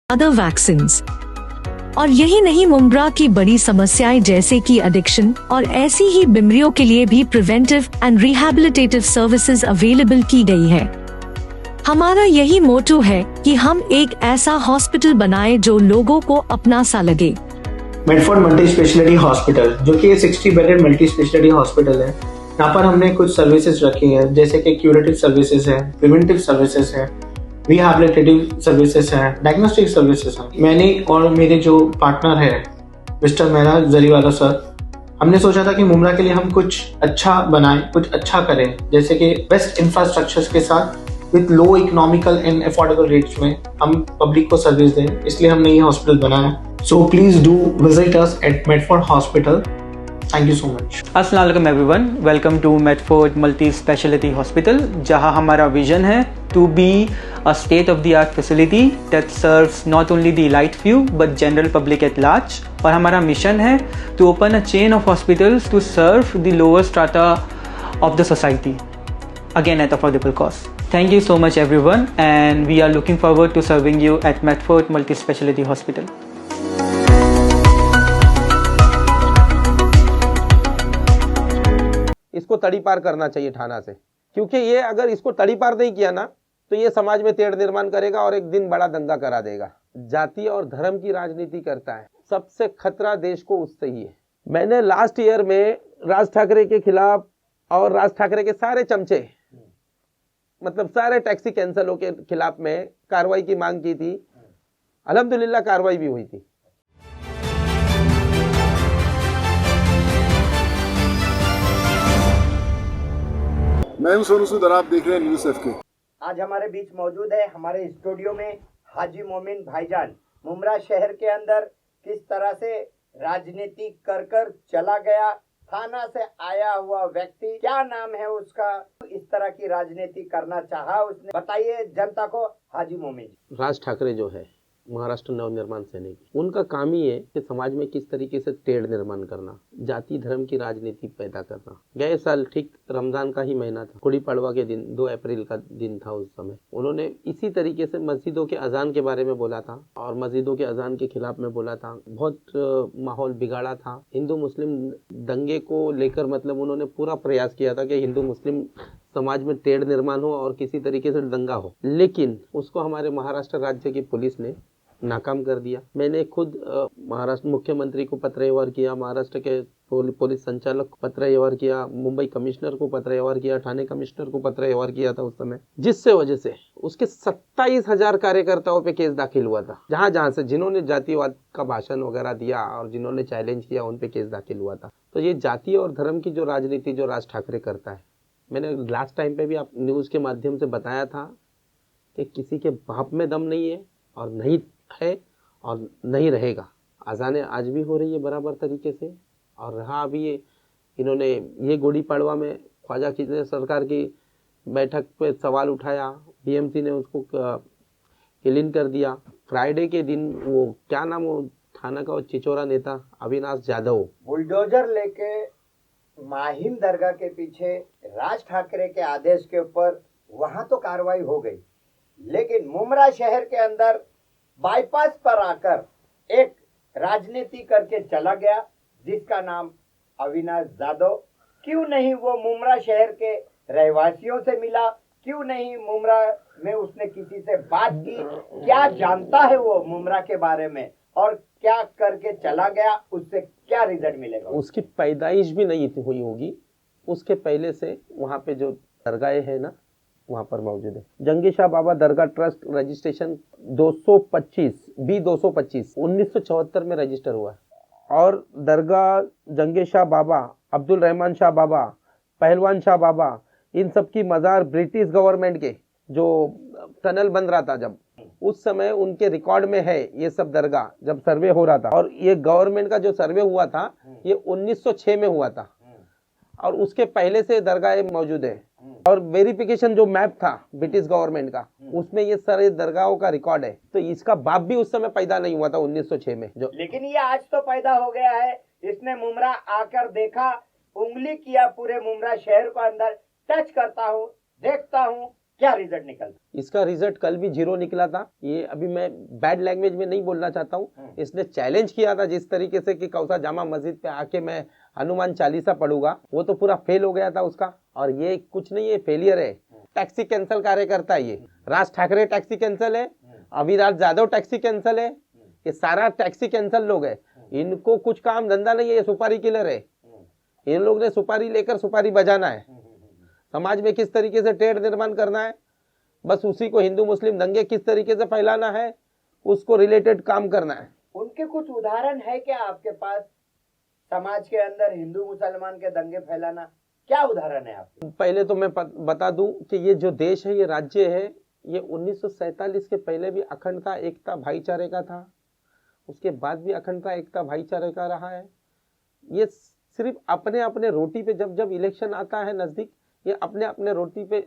Other vaccines. और यही नहीं, मुमरा की बड़ी समस्याएं जैसे कि एडिक्शन और ऐसी ही बीमारियों के लिए भी preventive and rehabilitative services available की गई है। हमारा यही मोटो है कि हम एक ऐसा हॉस्पिटल बनाएं जो लोगों को अपना सा लगे। मेडफोर्ड मल्टी स्पेशलिटी हॉस्पिटल, जो कि 60 बेडेड मल्टी स्पेशलिटी हॉस्पिटल है। यहाँ पर हमने कुछ सर्विसेज रखी हैं, जैसे कि क्यूरेटिव सर्विसेज है, प्रिवेंटिव सर्विसेज है, रिहैबिलिटेटिव सर्विसेज है, डायग्नोस्टिक सर्विसेज है। मैंने और मेरे जो पार्टनर है मिस्टर मेहरा जरीवाला सर, हमने सोचा था कि मुमरा के लिए हम कुछ अच्छा बनाएं, कुछ अच्छा करें, जैसे कि बेस्ट इंफ्रास्ट्रक्चर्स के साथ with low economical and affordable rates में हम पब्लिक को सर्विस दें। इसलिए हमने ये हॉस्पिटल बनाया। So please do visit us at Medford hospital. Thank you so much. अस्सलाम वालेकुम everyone, welcome to Medford multi speciality hospital, जहां हमारा विजन है to be a state of the art facility that serves not only the elite few but general public at large। और हमारा mission है to open a chain of hospitals to serve the lower strata of the society, again at affordable cost। Thank you so much everyone, and we are looking forward to serving you at Medford Multi Speciality Hospital। इसको तड़ी पार करना चाहिए थाना से, क्योंकि ये अगर इसको तड़ी पार नहीं किया ना तो ये समाज में तेड़ निर्माण करेगा और एक दिन बड़ा दंगा करा देगा। जाति और धर्म की राजनीति करता है, सबसे खतरा देश को उससे ही है। मैंने लास्ट ईयर में राज ठाकरे के खिलाफ और राज ठाकरे के सारे चमचे, मतलब सारे टैक्सी कैंसलों के खिलाफ में कार्रवाई की मांग की थी। अल्हम्दुलिल्लाह कार्रवाई भी हुई थी। मैं हूं सोनू सूद और आप देख रहे हैं न्यूज़ एफके। आज हमारे बीच मौजूद है हमारे स्टूडियो में हाजी मोमिन भाईजान। मुमरा शहर के अंदर किस तरह से राजनीति कर कर चला गया, थाना से आया हुआ व्यक्ति, क्या नाम है उसका, इस तरह की राजनीति करना चाहा उसने, बताइए जनता को। हाजी मोमिन, राज ठाकरे जो है महाराष्ट्र नवनिर्माण सेना की, उनका काम ही है कि समाज में किस तरीके से टेढ़ निर्माण करना, जाति धर्म की राजनीति पैदा करना। गए साल ठीक रमजान का ही महीना था, गुड़ी पड़वा के दिन 2 अप्रैल का दिन था। उस समय उन्होंने इसी तरीके से मस्जिदों के अजान के बारे में बोला था और मस्जिदों के अजान के खिलाफ में बोला था। बहुत माहौल बिगाड़ा था। हिंदू मुस्लिम दंगे को लेकर मतलब उन्होंने पूरा प्रयास किया था कि हिंदू मुस्लिम समाज में टेढ़ निर्माण हो और किसी तरीके से दंगा हो, लेकिन उसको हमारे महाराष्ट्र राज्य की पुलिस ने नाकाम कर दिया। मैंने खुद महाराष्ट्र मुख्यमंत्री को पत्र व्यवहार किया, महाराष्ट्र के पुलिस संचालक को पत्र व्यवहार किया, मुंबई कमिश्नर को पत्र व्यवहार किया, ठाणे कमिश्नर को पत्र व्यवहार किया था उस समय, जिससे वजह से उसके 27,000 कार्यकर्ताओं पे केस दाखिल हुआ था। जहां से जिन्होंने जातिवाद का भाषण वगैरह दिया और जिन्होंने चैलेंज किया उन पे केस दाखिल हुआ था। तो ये जाति और धर्म की जो राजनीति जो राज ठाकरे करता है, मैंने लास्ट टाइम पे भी आप न्यूज़ के माध्यम से बताया था कि किसी के बाप में दम नहीं है और नहीं है और नहीं रहेगा। अजानें आज भी हो रही है बराबर तरीके से। और रहा अभी ये इन्होंने ये गुड़ी पड़वा में ख्वाजा की सरकार की बैठक पे सवाल उठाया, बीएमसी ने उसको क्लीन कर दिया। फ्राइडे के दिन वो क्या नाम, वो थाना का वो चिचोरा नेता अविनाश यादव बुलडोजर लेके माहिम दरगाह के पीछे राज ठाकरे के आदेश के ऊपर वहां तो कार्रवाई हो गई, लेकिन मुमरा शहर के अंदर बाईपास पर आकर एक राजनीति करके चला गया जिसका नाम अविनाश यादव। क्यों नहीं वो मुमरा शहर के रहवासियों से मिला, क्यों नहीं मुमरा में उसने किसी से बात की, क्या जानता है वो मुमरा के बारे में और क्या करके चला गया, उससे क्या रिजल्ट मिलेगा। उसकी पैदाइश भी नहीं हुई होगी, उसके पहले से वहाँ पे जो दरगाहें है ना वहाँ पर मौजूद है। जंगी शाह बाबा दरगाह ट्रस्ट रजिस्ट्रेशन 225 B225 1974 में रजिस्टर हुआ है। और दरगाह जंगी शाह बाबा, अब्दुल रहमान शाह बाबा, पहलवान शाह बाबा, इन सब की मज़ार ब्रिटिश गवर्नमेंट के जो टनल बन रहा था जब, उस समय उनके रिकॉर्ड में है ये सब दरगाह, जब सर्वे हो रहा था। और ये गवर्नमेंट का जो सर्वे हुआ था ये 1906 में हुआ था और उसके पहले से दरगाहें मौजूद है। और वेरिफिकेशन जो मैप था ब्रिटिश गवर्नमेंट का, उसमें ये सारे दरगाहों का रिकॉर्ड है। तो इसका बाप भी उस समय पैदा नहीं हुआ था 1906 में जो, लेकिन ये आज तो पैदा हो गया है। इसने मुमरा आकर देखा, उंगली किया पूरे मुमरा शहर को अंदर, टच करता हूँ, देखता हूँ, क्या रिजल्ट निकलता? इसका रिजल्ट कल भी 0 निकला था। ये अभी मैं बैड लैंग्वेज में नहीं बोलना चाहता हूँ। इसने चैलेंज किया था जिस तरीके से कि कौसा जामा मस्जिद पे आके मैं हनुमान चालीसा पढ़ूंगा, वो तो पूरा फेल हो गया था उसका। और ये कुछ नहीं, ये फेलियर है। टैक्सी कैंसल कार्यकर्ता है ये। राज ठाकरे टैक्सी कैंसल है, अविनाश यादव टैक्सी कैंसल है, ये सारा टैक्सी कैंसल लोग है। इनको कुछ काम धंधा नहीं है, ये सुपारी किलर है। इन लोग ने सुपारी लेकर सुपारी बजाना है। समाज में किस तरीके से टेढ़ निर्माण करना है, बस उसी को हिंदू मुस्लिम दंगे किस तरीके से फैलाना है, उसको रिलेटेड काम करना है। उनके कुछ उदाहरण है क्या आपके पास? समाज के अंदर हिंदू मुसलमान के दंगे फैलाना, क्या उदाहरण है आपके? पहले तो मैं बता दूं कि ये जो देश है, ये राज्य है, ये 1947 के पहले भी अखंडता एकता भाईचारे का था, उसके बाद भी अखंडता एकता भाईचारे का रहा है। ये सिर्फ अपने अपने रोटी पे जब जब इलेक्शन आता है नजदीक, ये अपने अपने रोटी पे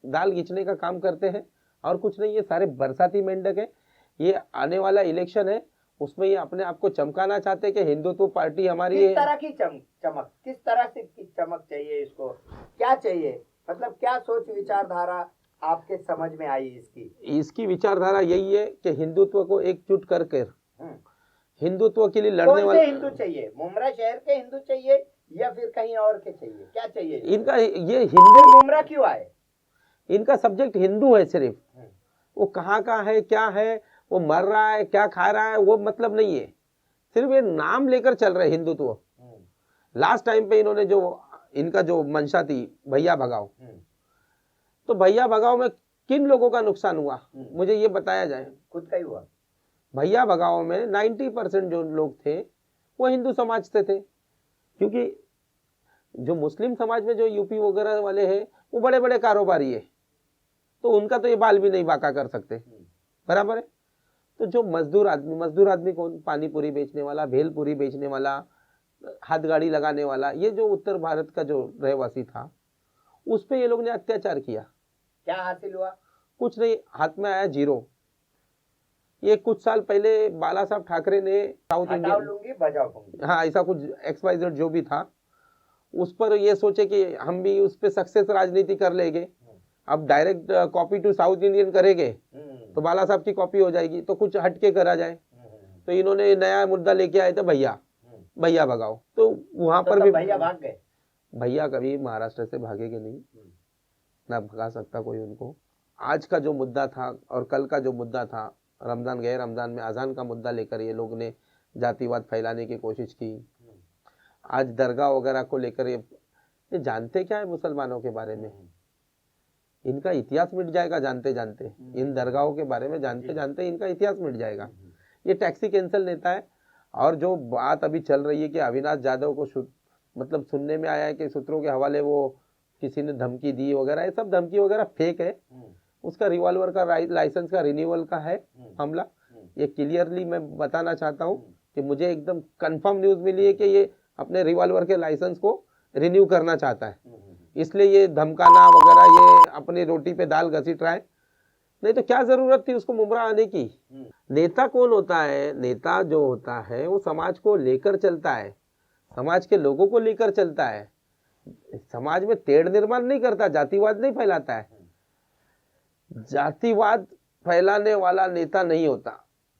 दाल खींचने का काम करते हैं और कुछ नहीं। ये सारे बरसाती मेंढक है। ये आने वाला इलेक्शन है, उसमें ये अपने आप को चमकाना चाहते हैं कि हिंदुत्व पार्टी हमारी है। किस तरह की चमक, किस तरह से की चमक चाहिए इसको, क्या चाहिए, मतलब क्या सोच विचारधारा आपके समझ में आई इसकी विचारधारा यही है कि हिंदुत्व को एकजुट करके हिंदुत्व के लिए लड़ने वाले हिंदू चाहिए। मुमरा शहर के हिंदू चाहिए या फिर कहीं और के चाहिए, क्या चाहिए इनका? ये हिंदू मुमरा क्यों आए? इनका सब्जेक्ट हिंदू है सिर्फ। वो कहाँ का है, क्या है, वो मर रहा है, क्या खा रहा है, वो मतलब नहीं है। सिर्फ ये नाम लेकर चल रहे हिंदुत्व। लास्ट टाइम पे इन्होंने जो इनका जो मंशा थी भैया भगाओ, तो भैया भगाओ में किन लोगों का नुकसान हुआ मुझे ये बताया जाए। खुद का ही हुआ। भैया भगाओ में 90% जो लोग थे वो हिंदू समाज से थे, क्योंकि जो मुस्लिम समाज में जो यूपी वगैरह वाले हैं वो बड़े बड़े कारोबारी है, तो उनका तो ये बाल भी नहीं बाका कर सकते, बराबर है। तो जो मजदूर आदमी कौन? पानी पूरी बेचने वाला, भेल पूरी बेचने वाला, हाथ गाड़ी लगाने वाला, ये जो उत्तर भारत का जो रहवासी था, उस पे ये लोग ने अत्याचार किया। क्या हासिल हुआ? कुछ नहीं, हाथ में आया 0। ये कुछ साल पहले बाला साहब ठाकरे ने साउथ इंडिया, हाँ ऐसा कुछ XYZ जो भी था, उस पर ये सोचे कि हम भी उस पर सक्सेस राजनीति कर लेंगे। अब direct copy to south Indian करेंगे तो बाला साहब की कॉपी हो जाएगी, तो कुछ हटके करा जाए। तो इन्होंने नया मुद्दा लेके आए थे भैया भगाओ। तो वहां पर भी भैया भाग गए। भैया कभी महाराष्ट्र से भागेंगे नहीं, ना भगा सकता कोई उनको। आज का जो मुद्दा था और कल का जो मुद्दा था, रमजान गए रमजान में अजान का मुद्दा लेकर ये लोग ने जातिवाद फैलाने की कोशिश की। आज दरगाह वगैरह को लेकर ये जानते क्या है मुसलमानों के बारे में? इनका इतिहास मिट जाएगा जानते जानते। इन दरगाहों के बारे में जानते जानते इनका इतिहास मिट जाएगा। ये टैक्सी कैंसल नेता है। और जो बात अभी चल रही है कि अविनाश यादव को मतलब सुनने में आया है कि सूत्रों के हवाले वो किसी ने धमकी दी वगैरह, ये सब धमकी वगैरह फेक है। उसका रिवॉल्वर का लाइसेंस का रिन्यूअल का है मामला। ये क्लियरली मैं बताना चाहता हूँ कि मुझे एकदम कंफर्म न्यूज़ मिली है कि ये अपने रिवॉल्वर के लाइसेंस को रिन्यू करना चाहता है, इसलिए ये धमकाना वगैरह, ये अपनी रोटी पे दाल घसीट रहा है। नहीं तो क्या जरूरत थी उसको मुमरा आने की? नेता कौन होता है? नेता जो होता है वो समाज को लेकर चलता है, समाज के लोगों को लेकर चलता है, समाज में तेढ़ निर्माण नहीं करता, जातिवाद नहीं फैलाता है। जातिवाद फैलाने वाला नेता नहीं होता,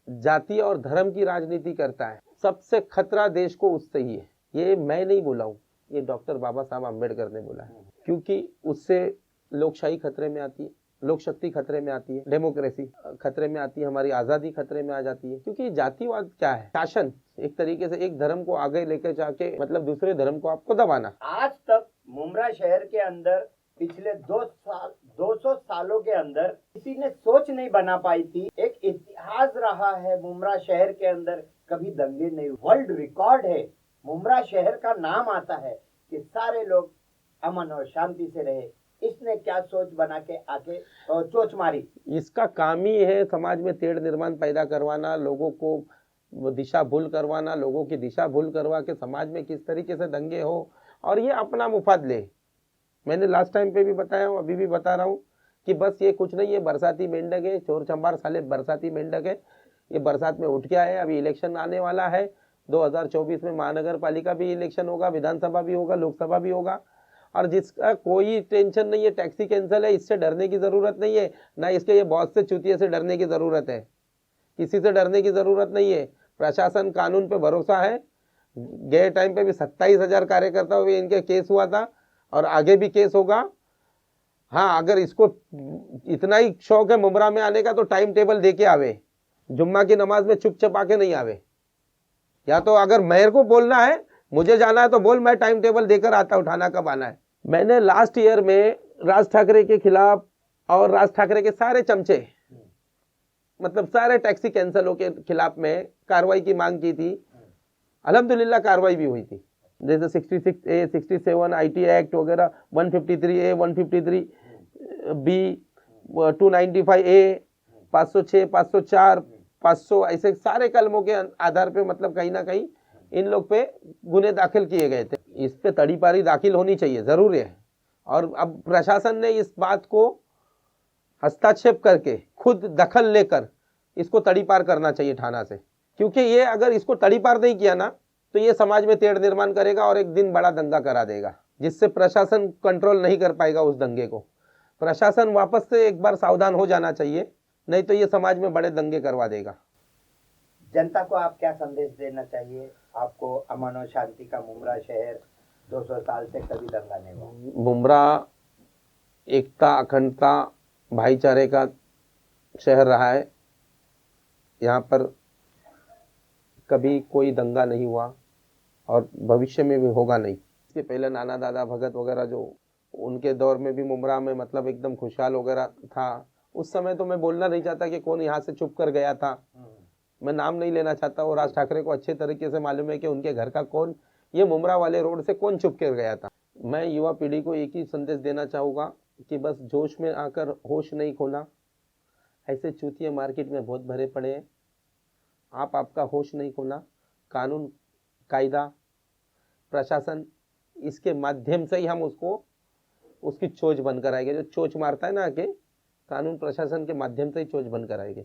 जाति और धर्म की राजनीति करता है। सबसे खतरा देश को उससे ही है। ये मैं नहीं बोला हूँ, ये डॉक्टर बाबा साहब अम्बेडकर ने बोला है, क्योंकि उससे लोकशाही खतरे में आती है, लोक शक्ति खतरे में आती है, डेमोक्रेसी खतरे में आती है, हमारी आजादी खतरे में आ जाती है। क्योंकि जातिवाद क्या है? शासन, एक तरीके से एक धर्म को आगे लेकर जाके मतलब दूसरे धर्म को आपको दबाना। आज तक मुमरा शहर के अंदर पिछले 200 सालों के अंदर किसी ने सोच नहीं बना पाई थी। एक इतिहास रहा है मुमरा शहर के अंदर, कभी दंगे नहीं, वर्ल्ड रिकॉर्ड है। मुमरा शहर का नाम आता है कि सारे लोग अमन और शांति से रहे। इसने क्या सोच बना के आके चोच मारी? इसका काम ही है समाज में तेढ़ निर्माण पैदा करवाना, लोगों को दिशा भूल करवाना, लोगों की दिशा भूल करवा के समाज में किस तरीके से दंगे हो और ये अपना मुफाद ले। मैंने लास्ट टाइम पे भी बताया हूँ, अभी भी बता रहा हूँ कि बस ये कुछ नहीं है, बरसाती मेंढक है, चोर चंबार साले बरसाती मेंढक है। ये बरसात में उठ के आए। अभी इलेक्शन आने वाला है, 2024 में महानगर पालिका भी इलेक्शन होगा, विधानसभा भी होगा, लोकसभा भी होगा। और जिसका कोई टेंशन नहीं है, टैक्सी कैंसिल है, इससे डरने की ज़रूरत नहीं है, ना इसके ये बॉस से चुतिये से डरने की ज़रूरत है, किसी से डरने की ज़रूरत नहीं है। प्रशासन कानून पे भरोसा है। गए टाइम पे भी 27,000 कार्यकर्ताओं पे इनके केस हुआ था और आगे भी केस होगा। हाँ, अगर इसको इतना ही शौक है मुमरा में आने का तो टाइम टेबल दे के आवे, जुम्मा की नमाज में चुप चपा के नहीं आवे। या तो अगर मेयर को बोलना है मुझे जाना है तो बोल, मैं टाइम टेबल देकर आता हूँ, उठाना कब आना है। मैंने लास्ट ईयर में राज ठाकरे के खिलाफ और राज ठाकरे के सारे चमचे, मतलब सारे टैक्सी कैंसलों के खिलाफ में कार्रवाई की मांग की थी। अल्हम्दुलिल्लाह कार्रवाई भी हुई थी, जैसे 66A, 67 IT एक्ट वगैरह, 153A, 153B, 295A, 506, 504, 500 ऐसे सारे कलमों के आधार पे मतलब कहीं ना कहीं इन लोग पे गुने दाखिल किए गए थे। इस पे तड़ीपारी दाखिल होनी चाहिए, ज़रूरी है। और अब प्रशासन ने इस बात को हस्तक्षेप करके खुद दखल लेकर इसको तड़ीपार करना चाहिए थाना से, क्योंकि ये अगर इसको तड़ीपार नहीं किया ना तो ये समाज में तेड़ निर्माण करेगा और एक दिन बड़ा दंगा करा देगा, जिससे प्रशासन कंट्रोल नहीं कर पाएगा उस दंगे को। प्रशासन वापस से एक बार सावधान हो जाना चाहिए, नहीं तो ये समाज में बड़े दंगे करवा देगा। जनता को आप क्या संदेश देना चाहिए? आपको अमन और शांति का मुमरा शहर 200 साल से कभी दंगा नहीं हुआ। मुमरा एकता, अखंडता, भाईचारे का शहर रहा है। यहाँ पर कभी कोई दंगा नहीं हुआ और भविष्य में भी होगा नहीं। इसके पहले नाना दादा भगत वगैरह जो उनके दौर में भी मुमरा में मतलब एकदम खुशहाल वगैरह था। उस समय तो मैं बोलना नहीं चाहता कि कौन यहाँ से चुप कर गया था, मैं नाम नहीं लेना चाहता। और राज ठाकरे को अच्छे तरीके से मालूम है कि उनके घर का कौन, ये मुमरा वाले रोड से कौन चुप कर गया था। मैं युवा पीढ़ी को एक ही संदेश देना चाहूँगा कि बस जोश में आकर होश नहीं खोना। ऐसे चूतिए मार्केट में बहुत भरे पड़े हैं, आप आपका होश नहीं खोना। कानून, कायदा, प्रशासन, इसके माध्यम से ही हम उसको उसकी चोंच बंद कराएंगे। जो चोंच मारता है ना, कि कानून प्रशासन के माध्यम से ही चोंच बंद कराएंगे।